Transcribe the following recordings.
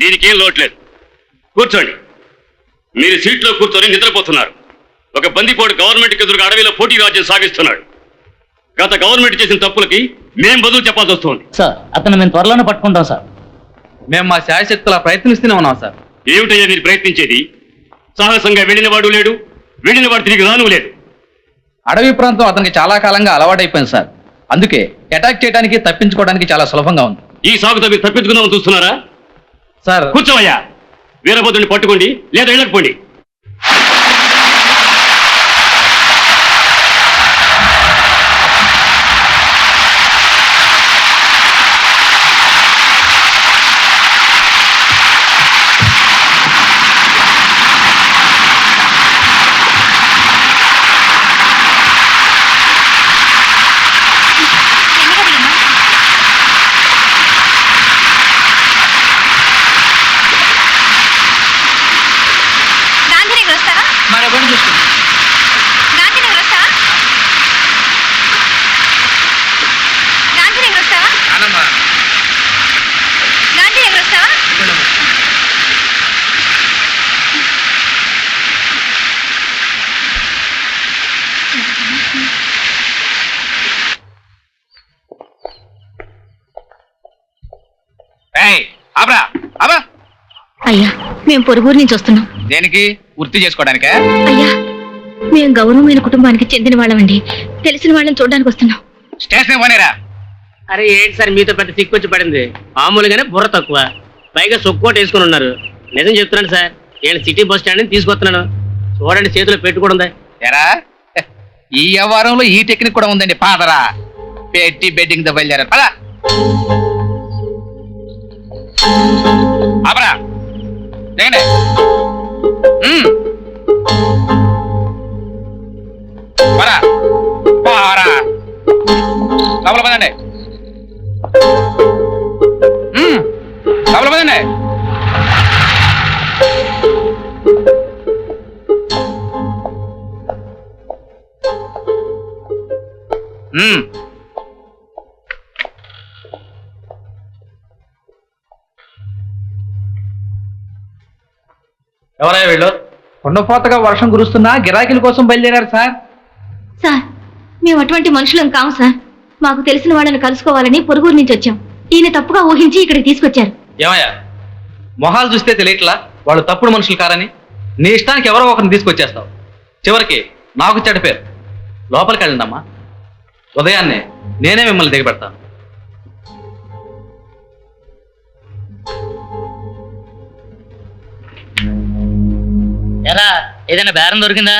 దీనికి ఏం లోట్లేదు. కూర్చోండి. మీరు సీట్లో కూర్చొని నిద్రపోతున్నారు. ఒక బందిపోడు గవర్నమెంట్కి ఎదురుగా అడవిలో పోటీ రాజ్యం సాగిస్తున్నాడు. గత గవర్నమెంట్ చేసిన తప్పులకి మేం బదులు చెప్పాల్సి వస్తుంది. సార్ అతను మేము త్వరలోనే పట్టుకుంటాం సార్. మేము మా శాయశక్తులా ప్రయత్నిస్తూనే ఉన్నాం సార్. ఏమిటయ్యా మీరు ప్రయత్నించేది? సాహసంగా వెళ్ళినవాడు లేడు, వెళ్ళినవాడు తిరిగి రాను లేదు. అడవి ప్రాంతం అతనికి చాలా కాలంగా అలవాటైపోయింది సార్. అందుకే అటాక్ చేయడానికి తప్పించుకోవడానికి చాలా సులభంగా ఉంది. ఈ సాగుతో మీరు తప్పించుకుందామని చూస్తున్నారా? సార్ కూర్చోవయ్యా. వీరభద్రుని పట్టుకోండి, లేదా వెళ్ళకపోండి. అయ్యా మేము పొరుగురు నుంచి వస్తున్నాం. దేనికి? వృత్తి చేసుకోవడానికే? అయ్యా మేము గౌరవమైన కుటుంబానికి చెందిన వాళ్ళమండి. తెలిసిన వాళ్ళని చూడడానికి వస్తున్నాం. స్టేషన్ పోనేరా. అరే ఏంటి సార్ మీతో పెద్ద తిక్కొచ్చి పడింది? మామూలుగానే బుర్ర తక్కువ, పైగా సొక్కోట వేసుకుని ఉన్నారు. నిజం చెప్తున్నాను సార్, నేను సిటీ బస్ స్టాండ్ నుంచి తీసుకొస్తున్నాను. చూడండి చేతిలో పెట్టుకుంది. ఎరా ఈ వ్యవహారంలో ఈ టెక్నిక్ కూడా ఉందండి. పాదరా పెట్టి బెడ్డింగ్ తో బయలుదేరారు. పదా ఆపరా. లేండి. పరా పారా లోపల పదండి. లోపల పదండి. ఎవరయ్యా వీళ్ళు? కొండపోతగా వర్షం కురుస్తున్నా గిరాకీల కోసం బయలుదేరారు సార్. సార్ మేము అటువంటి మనుషులం కాము సార్. మాకు తెలిసిన వాళ్ళని కలుసుకోవాలని పొరుగురు నుంచి వచ్చాం. ఈయన తప్పుగా ఊహించి ఇక్కడికి తీసుకొచ్చారు. ఏమయ్యా మొహాలు చూస్తే తెలియట్లా వాళ్ళు తప్పుడు మనుషులు కారని? నీ ఇష్టానికి ఎవరో ఒకరిని తీసుకొచ్చేస్తావు. చివరికి నాకు చెడ్డ పేరు. లోపలికి వెళ్ళండమ్మా. ఉదయాన్నే నేనే మిమ్మల్ని దిగబెడతాను. ఎరా ఏదైనా బేరం దొరికిందా?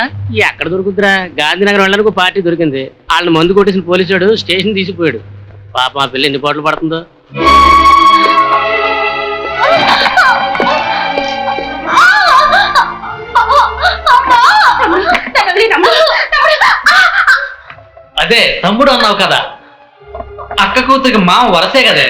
ఎక్కడ దొరుకుతురా? గాంధీనగర్ వెళ్ళడానికి ఒక పార్టీ దొరికింది. వాళ్ళని మందు కొట్టేసిన పోలీసుడు స్టేషన్ తీసిపోయాడు. పాప మా పిల్ల ఎన్ని పోట్లు పడుతుందో. అదే తమ్ముడు అన్నావు కదా, అక్క కూతురికి మామ వరసే కదే.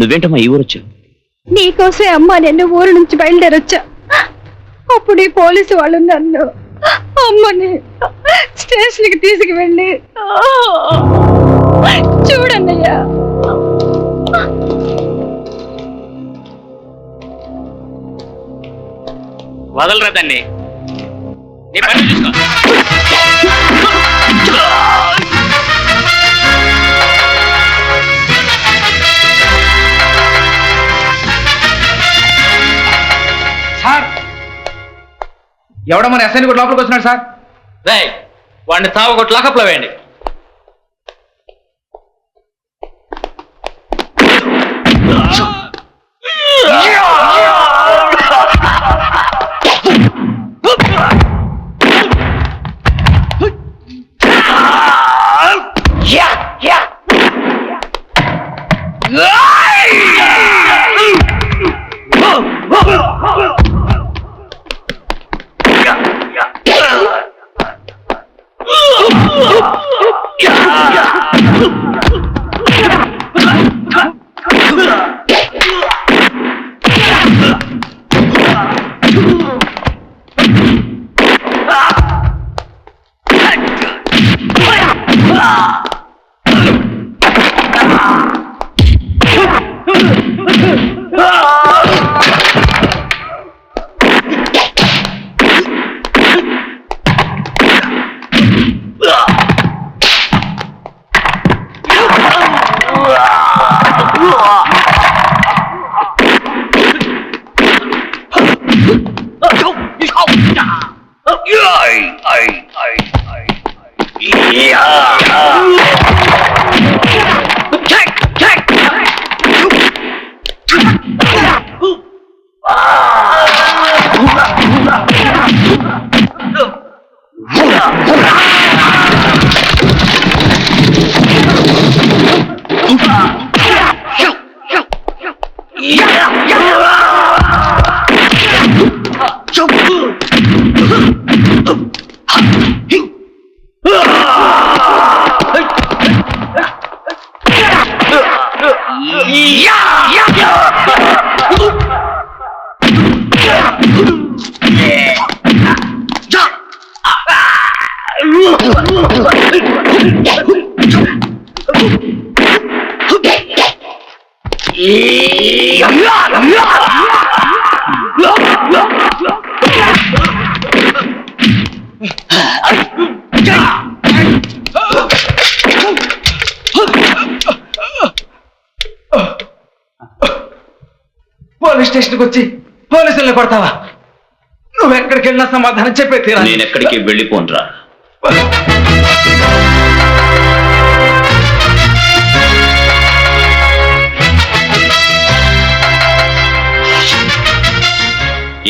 నువ్వేంటమ్మా ఈ ఊరు వచ్చావు? నీకోసే అమ్మ నిన్ను ఊరు నుంచి బయలుదేరొచ్చా. అప్పుడు ఈ పోలీసు వాళ్ళు నన్ను అమ్మని స్టేషన్కి తీసుకువెళ్ళి చూడన్నయ్యా. వదలరా దాన్ని. నీ పని చూసుకో. సార్ ఎవడో మన ఎస్ఐని కూడా లోపలికి వచ్చినాడు సార్. రేయ్ వాడిని తావు కొట్టి లాకప్లో వేయండి. పోలీస్ స్టేషన్కి వచ్చి పోలీసుల్ని కొడతావా? నువ్వు ఎక్కడికి వెళ్ళినా సమాధానం చెప్పే తీరా. నేను ఎక్కడికి వెళ్ళిపోనరా.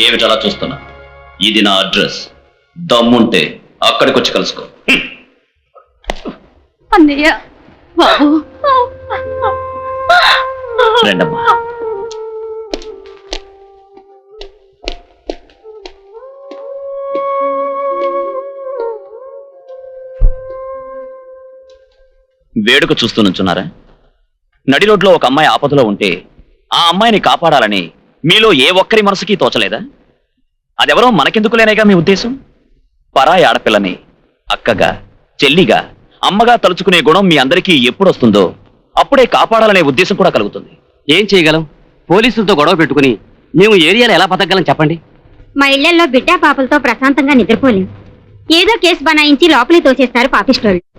ఏమిటలా చూస్తున్నా? ఇది నా అడ్రస్. దమ్ముంటే అక్కడికి వచ్చి కలుసుకో. అన్నయ్య బాబు రండమ్మా. వేడుక చూస్తూ నుంచున్నారా? నడి రోడ్లో ఒక అమ్మాయి ఆపదలో ఉంటే ఆ అమ్మాయిని కాపాడాలని మీలో ఏ ఒక్కరి మనసుకి తోచలేదా? అదెవరో మనకెందుకులేనేగా మీ ఉద్దేశం? పరాయి ఆడపిల్లని అక్కగా, చెల్లిగా, అమ్మగా తలుచుకునే గుణం మీ అందరికీ ఎప్పుడొస్తుందో అప్పుడే కాపాడాలనే ఉద్దేశం కూడా కలుగుతుంది. ఏం చేయగలం? పోలీసులతో గొడవ పెట్టుకుని మేము ఏరియాలో ఎలా బతకగలం చెప్పండి. మా ఇళ్లలో బిడ్డా పాపలతో ప్రశాంతంగా నిద్రపోలేం. ఏదో కేసు బనాయించి లోపలికి తోసేస్తారు పాపిస్టోళ్ళు.